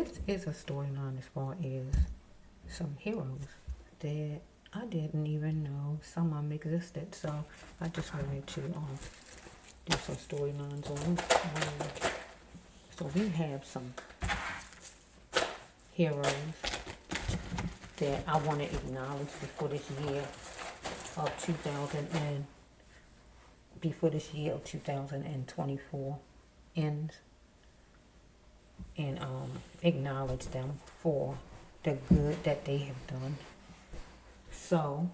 This is a storyline as far as some heroes that I didn't even know some of them existed. So I just wanted to do some storylines on. So we have some heroes that I want to acknowledge before this year of 2000 and before this year of 2024 ends, and acknowledge them for the good that they have done. So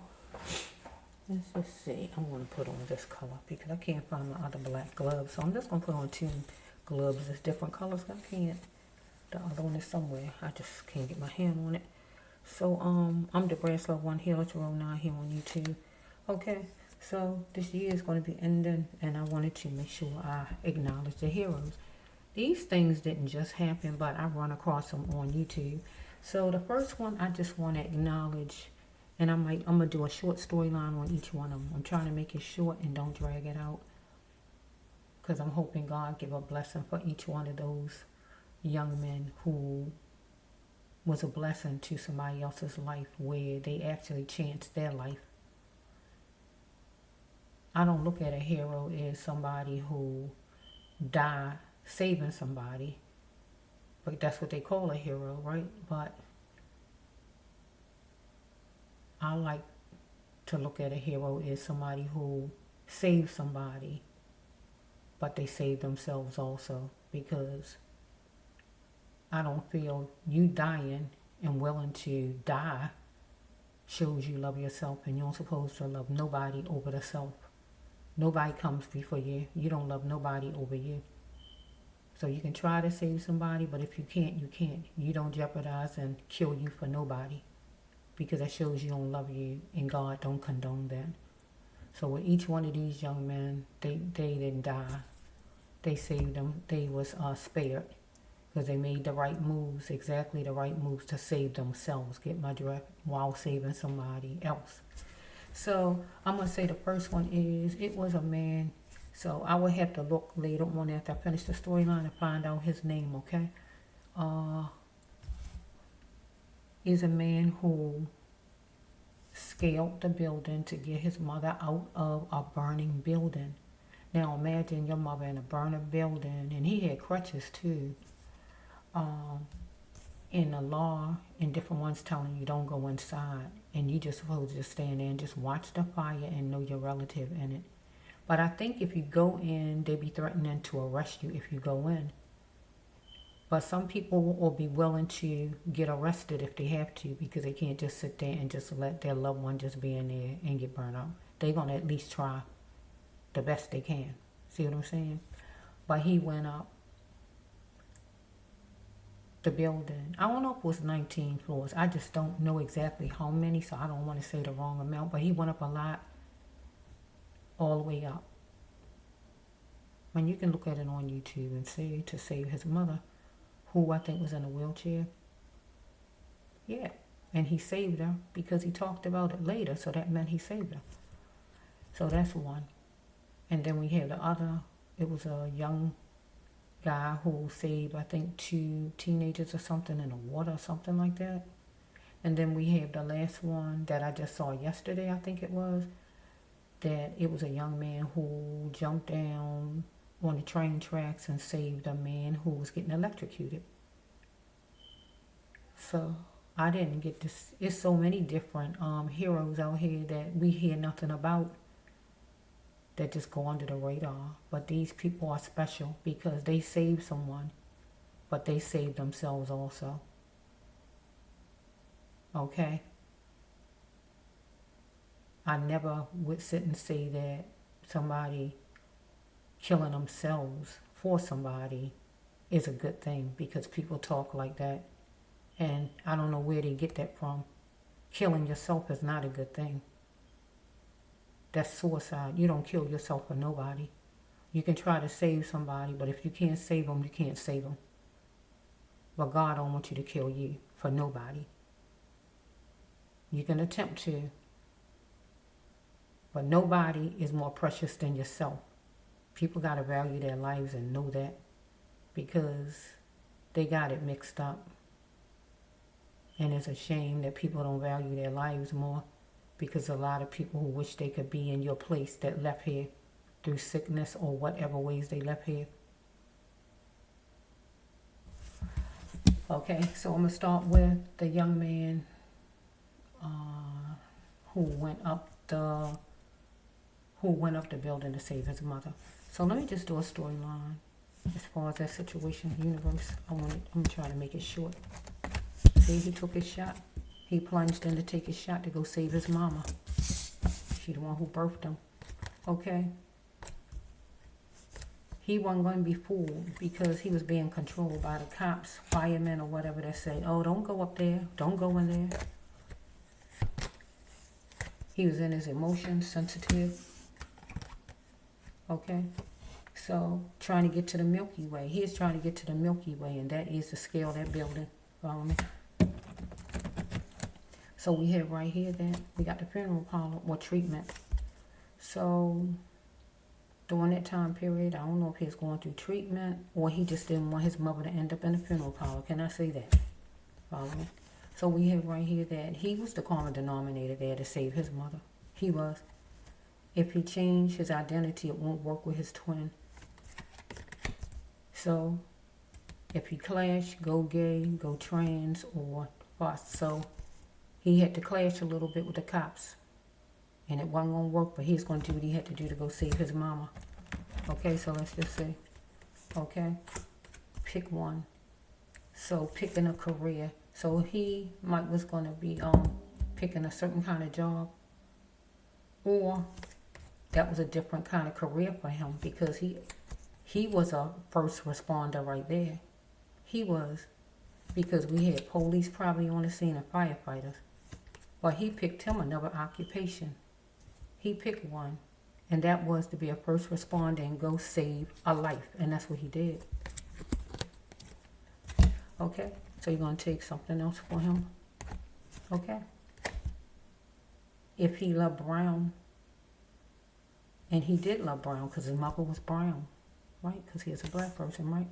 let's just see. I'm going to put on this color because I can't find my other black gloves. So I'm just going to put on two gloves that's different colors. I can't. The other one is somewhere. I just can't get my hand on it. So I'm the Brass Love One here. Let's roll 9 here on YouTube. Okay. So this year is going to be ending, and I wanted to make sure I acknowledge the heroes. These things didn't just happen, but I run across them on YouTube. So the first one I just want to acknowledge, and I'm gonna do a short storyline on each one of them. I'm trying to make it short and don't drag it out, because I'm hoping God give a blessing for each one of those young men who was a blessing to somebody else's life, where they actually changed their life. I don't look at a hero as somebody who died saving somebody, but that's what they call a hero, right? But I like to look at a hero as somebody who saved somebody, but they saved themselves also, because I don't feel you dying and willing to die shows you love yourself, and you're supposed to love nobody over the self. Nobody comes before you. You don't love nobody over you. So you can try to save somebody, but if you can't, you can't. You don't jeopardize and kill you for nobody, because that shows you don't love you, and God don't condone that. So with each one of these young men, they didn't die. They saved them. They was spared, because they made the right moves, exactly the right moves to save themselves, get my drift, while saving somebody else. So I'm going to say the first one is, it was a man. So I will have to look later on after I finish the storyline and find out his name, okay? Is a man who scaled the building to get his mother out of a burning building. Now imagine your mother in a burning building, and he had crutches too. In the law, and different ones telling you don't go inside, and you just supposed to just stand there and just watch the fire and know your relative in it. But I think if you go in, they be threatening to arrest you if you go in. But some people will be willing to get arrested if they have to, because they can't just sit there and just let their loved one just be in there and get burned up. They're going to at least try the best they can. See what I'm saying? But he went up the building. I don't know if it was 19 floors. I just don't know exactly how many, so I don't want to say the wrong amount. But he went up a lot, all the way up. And you can look at it on YouTube and see, to save his mother, who I think was in a wheelchair. Yeah, and he saved her because he talked about it later, so that meant he saved her. So that's one. And then we have the other. It was a young guy who saved, I think, 2 teenagers or something in the water or something like that. And then we have the last one that I just saw yesterday, I think it was, that it was a young man who jumped down on the train tracks and saved a man who was getting electrocuted. So I didn't get this. It's so many different heroes out here that we hear nothing about, that just go under the radar. But these people are special because they saved someone, but they saved themselves also. Okay? I never would sit and say that somebody killing themselves for somebody is a good thing, because people talk like that, and I don't know where they get that from. Killing yourself is not a good thing. That's suicide. You don't kill yourself for nobody. You can try to save somebody, but if you can't save them, you can't save them. But God don't want you to kill you for nobody. You can attempt to, but nobody is more precious than yourself. People got to value their lives and know that, because they got it mixed up. And it's a shame that people don't value their lives more, because a lot of people who wish they could be in your place that left here through sickness or whatever ways they left here. Okay, so I'm going to start with the young man who went up the building to save his mother. So let me just do a storyline as far as that situation, universe. I'm going to try to make it short. See, he took his shot. He plunged in to take his shot to go save his mama. She the one who birthed him. Okay? He wasn't going to be fooled because he was being controlled by the cops, firemen, or whatever that say, oh, don't go up there. Don't go in there. He was in his emotions, sensitive. Okay? So, trying to get to the Milky Way. He is trying to get to the Milky Way, and that is to scale that building. Follow me? So, we have right here that we got the funeral parlor or treatment. So, during that time period, I don't know if he was going through treatment or he just didn't want his mother to end up in the funeral parlor. Can I say that? Follow me? So we have right here that he was the common denominator there to save his mother. He was. If he changed his identity, it won't work with his twin. So if he clashed, go gay, go trans, or what. So he had to clash a little bit with the cops. And it wasn't going to work, but he's going to do what he had to do to go save his mama. Okay, so let's just say, okay, pick one. So picking a career. So Mike was going to be picking a certain kind of job. Or that was a different kind of career for him, because he was a first responder right there. He was, because we had police probably on the scene and firefighters. But he picked him another occupation. He picked one, and that was to be a first responder and go save a life, and that's what he did. Okay, so you're going to take something else for him. Okay. If he loved brown, and he did love brown because his mother was brown, right? Because he is a black person, right?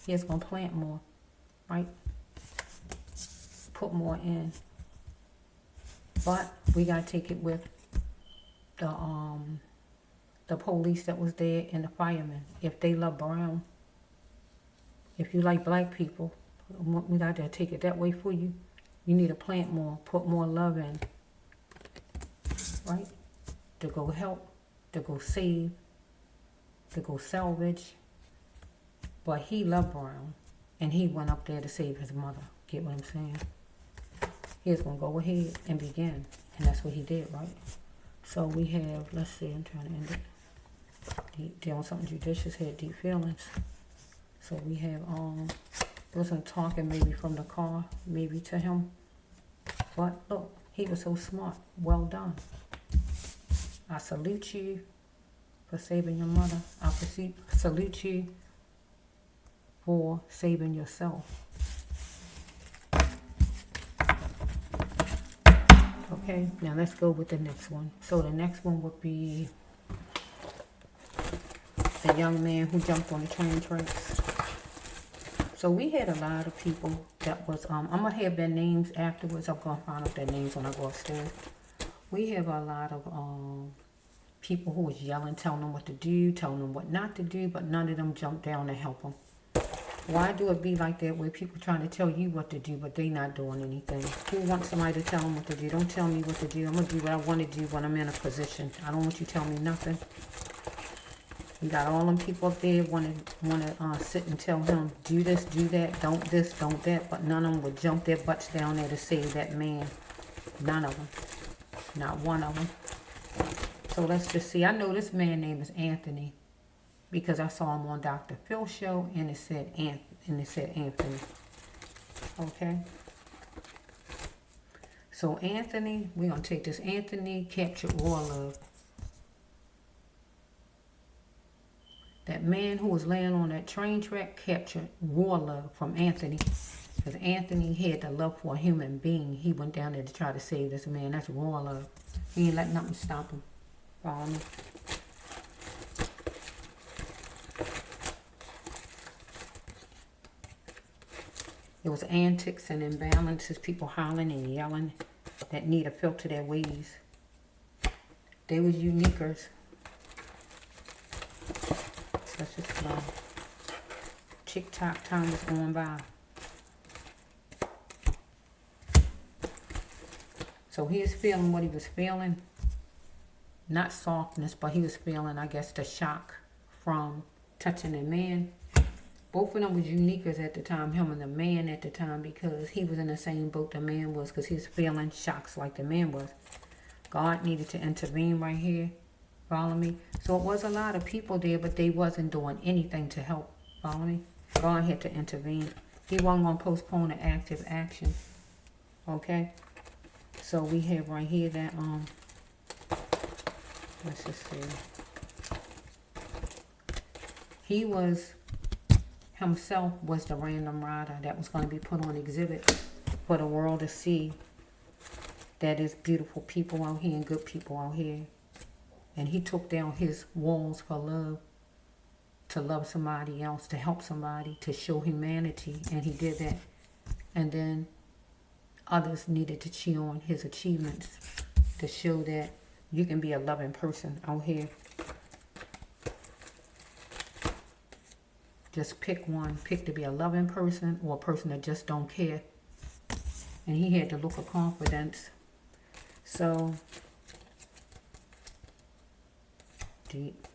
He is going to plant more, right? Put more in. But we got to take it with the police that was there and the firemen. If they love brown, if you like black people, we got to take it that way for you. You need to plant more, put more love in, right? To go help, to go save, to go salvage. But he loved brown, and he went up there to save his mother. Get what I'm saying? He was going to go ahead and begin, and that's what he did, right? So we have, let's see, I'm trying to end it. Doing something judicious, had deep feelings. So we have, there was some talking maybe from the car, maybe to him. But look, he was so smart. Well done. I salute you for saving your mother. I salute you for saving yourself. Okay, now let's go with the next one. So the next one would be the young man who jumped on the train tracks. So we had a lot of people that was, I'm going to have their names afterwards. I'm going to find out their names when I go upstairs. We have a lot of people who was yelling, telling them what to do, telling them what not to do, but none of them jumped down to help them. Why do it be like that where people trying to tell you what to do, but they not doing anything? Who wants somebody to tell them what to do? Don't tell me what to do. I'm going to do what I want to do when I'm in a position. I don't want you to tell me nothing. You got all them people up there want to sit and tell him, do this, do that, don't this, don't that, but none of them would jump their butts down there to save that man. None of them. Not one of them. So let's just see. I know this man's name is Anthony, because I saw him on Dr. Phil's show, and it said Anthony. Okay. So Anthony, we're gonna take this. Anthony captured raw love. That man who was laying on that train track captured raw love from Anthony, because Anthony had the love for a human being. He went down there to try to save this man. That's raw love. He ain't let nothing stop him. Follow me? It was antics and imbalances, people hollering and yelling that need to filter their ways. They was uniquers. Such a slow. Tick-tock, time was going by. So he was feeling what he was feeling. Not softness, but he was feeling, I guess, the shock from touching a man. Both of them was uniquers at the time, him and the man at the time, because he was in the same boat the man was, because he was feeling shocks like the man was. God needed to intervene right here. Follow me? So it was a lot of people there, but they wasn't doing anything to help. Follow me? God had to intervene. He wasn't going to postpone an active action. Okay? So we have right here that, let's just see. He was, himself was the random rider that was going to be put on exhibit for the world to see that there's beautiful people out here and good people out here. And he took down his walls for love, to love somebody else, to help somebody, to show humanity. And he did that. And then others needed to cheer on his achievements to show that you can be a loving person out here. Just pick one. Pick to be a loving person or a person that just don't care. And he had the look of confidence. So, deep.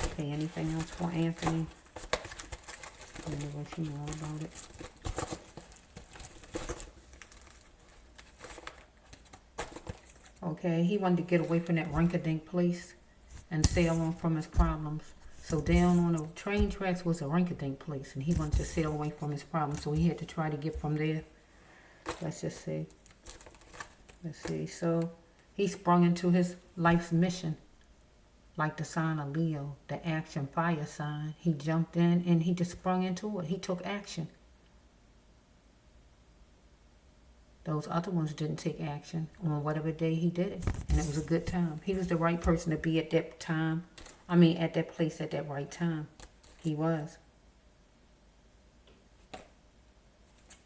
Okay, anything else for Anthony? Let me let you know about it. Okay, he wanted to get away from that rink-a-dink place and sail on from his problems. So down on the train tracks was a rink-a-dink place, and he wanted to sail away from his problems, so he had to try to get from there. Let's just see. Let's see. So he sprung into his life's mission, like the sign of Leo, the action fire sign. He jumped in and he just sprung into it. He took action. Those other ones didn't take action on whatever day he did it. And it was a good time. He was the right person to be at that time. I mean, at that place at that right time. He was.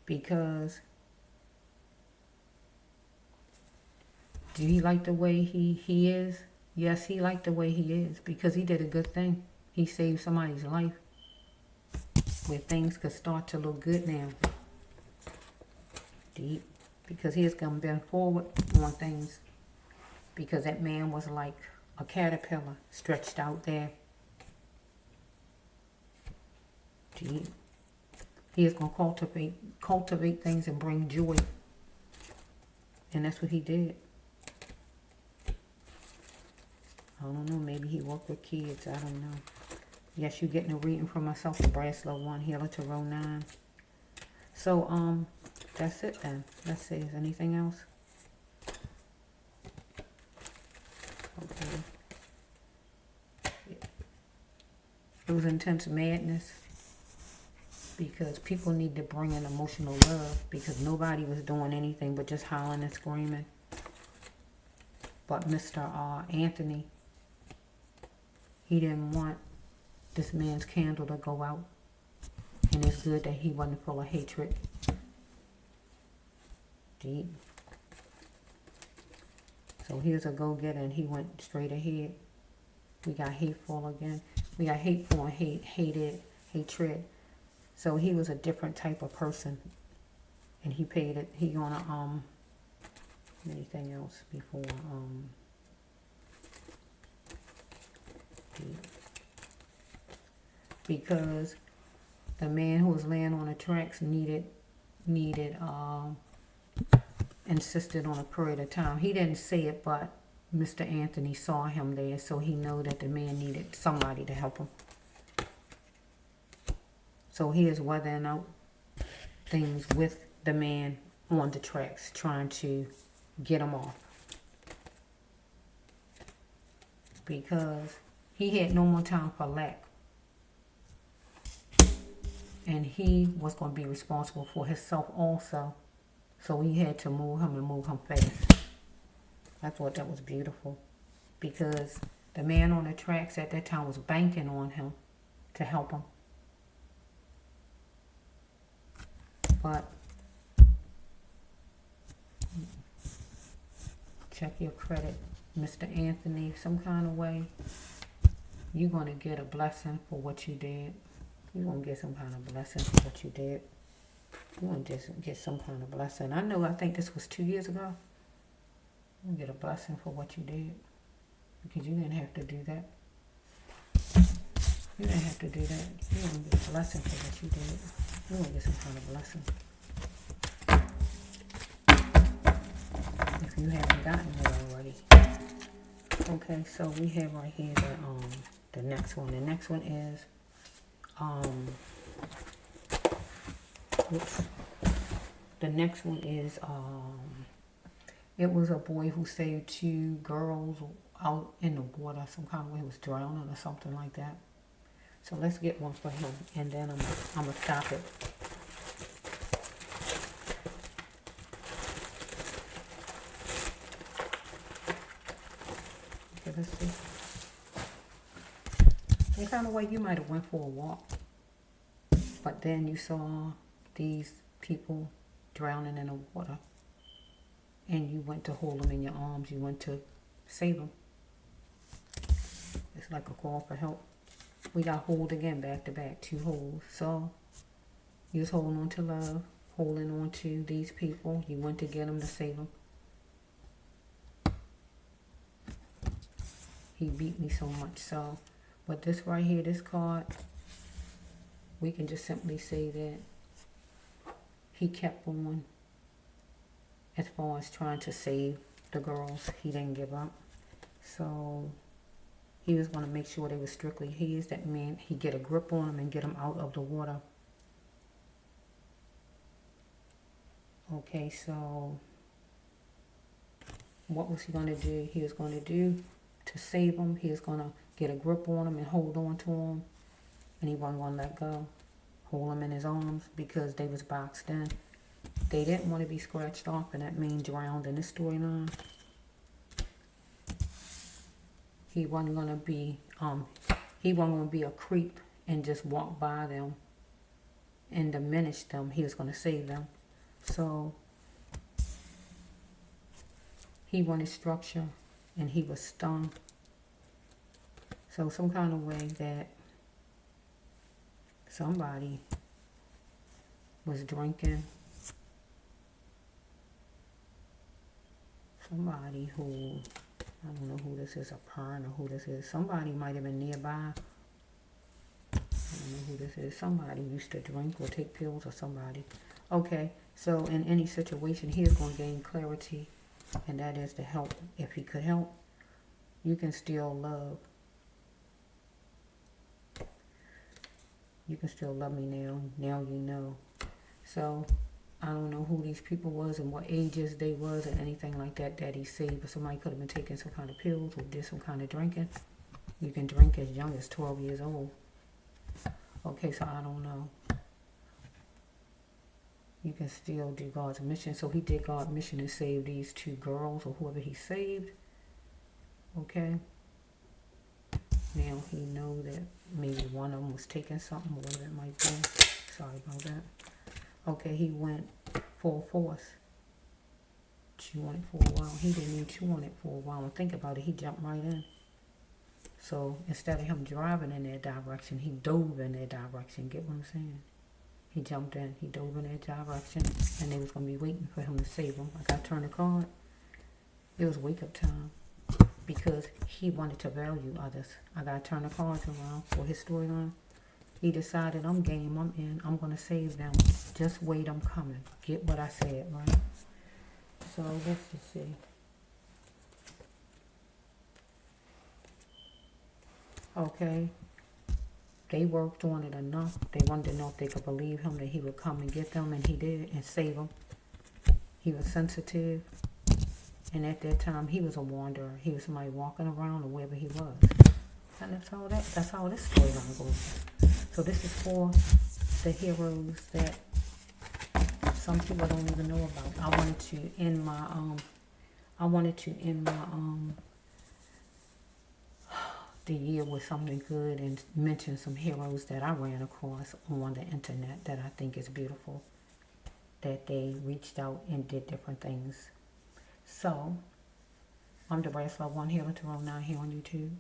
Because do he like the way he is? Yes, he liked the way he is. Because he did a good thing. He saved somebody's life. Where things could start to look good now. Deep. Because he is going to bend forward on things. Because that man was like a caterpillar stretched out there. Deep. He is going to cultivate things and bring joy. And that's what he did. I don't know, maybe he worked with kids, I don't know. Yes, you're getting a reading from myself, the Braslow 1, Healer to Row 9. So, that's it then. Let's see, is anything else? Okay. It was intense madness. Because people need to bring in emotional love. Because nobody was doing anything but just hollering and screaming. But Mr. Anthony, he didn't want this man's candle to go out. And it's good that he wasn't full of hatred. Deep. So here's a go-getter and he went straight ahead. We got hateful again. We got hateful and hatred. So he was a different type of person. And he paid it. He gonna, anything else before, because the man who was laying on the tracks insisted on a period of time. He didn't say it, but Mr. Anthony saw him there, so he knew that the man needed somebody to help him. So he is weathering out things with the man on the tracks, trying to get him off. Because he had no more time for lack. And he was going to be responsible for himself also. So he had to move him and move him fast. I thought that was beautiful. Because the man on the tracks at that time was banking on him. to help them. But check your credit, Mr. Anthony, some kind of way. You're going to get a blessing for what you did. You're going to get some kind of blessing for what you did. You're going to just get some kind of blessing. I think this was 2 years ago. You're going to get a blessing for what you did. Because you didn't have to do that. You didn't have to do that. You're going to get a blessing for what you did. You're going to get some kind of blessing. If you haven't gotten it already. Okay, so we have right here the next one. The next one is the next one is it was a boy who saved 2 girls out in the water some kind of way. He was drowning or something like that. So let's get one for him, and then I'm gonna stop it. Okay, let's see. Some kind of way you might have went for a walk, but then you saw these people drowning in the water, and you went to hold them in your arms. You went to save them. It's like a call for help. We got hold again, back to back, 2 holds. So you was holding on to love, holding on to these people. You went to get them to save them. He beat me so much. So, but this right here, this card, we can just simply say that he kept on as far as trying to save the girls. He didn't give up. So he was going to make sure they were strictly his. That meant he get a grip on them and get them out of the water. Okay, so what was he going to do? He was going to do to save them. He was going to get a grip on them and hold on to them. And he wasn't going to let go. Hold them in his arms because they was boxed in. They didn't want to be scratched off, and that means drowned in this storyline. He wasn't going to be a creep and just walk by them and diminish them. He was going to save them. So he wanted structure, and he was stung. So some kind of way that somebody was drinking. Somebody who, I don't know who this is, a parent or who this is. Somebody might have been nearby. I don't know who this is. Somebody used to drink or take pills or somebody. Okay, so in any situation, he is going to gain clarity, and that is to help. If he could help, you can still love. You can still love me now. Now you know. So I don't know who these people was and what ages they was or anything like that that he saved. But somebody could have been taking some kind of pills or did some kind of drinking. You can drink as young as 12 years old. Okay, so I don't know. You can still do God's mission. So he did God's mission and saved these 2 girls or whoever he saved. Okay. Now he know that maybe one of them was taking something or whatever it might be. Sorry about that. Okay, he went full force. Chew on it for a while. He didn't even chew on it for a while. And think about it, he jumped right in. So instead of him driving in their direction, he dove in their direction. Get what I'm saying? He jumped in. He dove in their direction. And they was going to be waiting for him to save them. I got to turn the card. It was wake up time. Because he wanted to value others. I got to turn the cards around for his storyline. He decided, I'm game, I'm in, I'm going to save them. Just wait, I'm coming. Get what I said, right? So let's just see. Okay. They worked on it enough. They wanted to know if they could believe him, that he would come and get them, and he did, and save them. He was sensitive. And at that time, he was a wanderer. He was somebody walking around or wherever he was. And that's how this storyline goes. So this is for the heroes that some people don't even know about. I wanted to end my the year with something good and mention some heroes that I ran across on the internet that I think is beautiful, that they reached out and did different things. So, I'm the Brass Love One Healer 209 here on YouTube.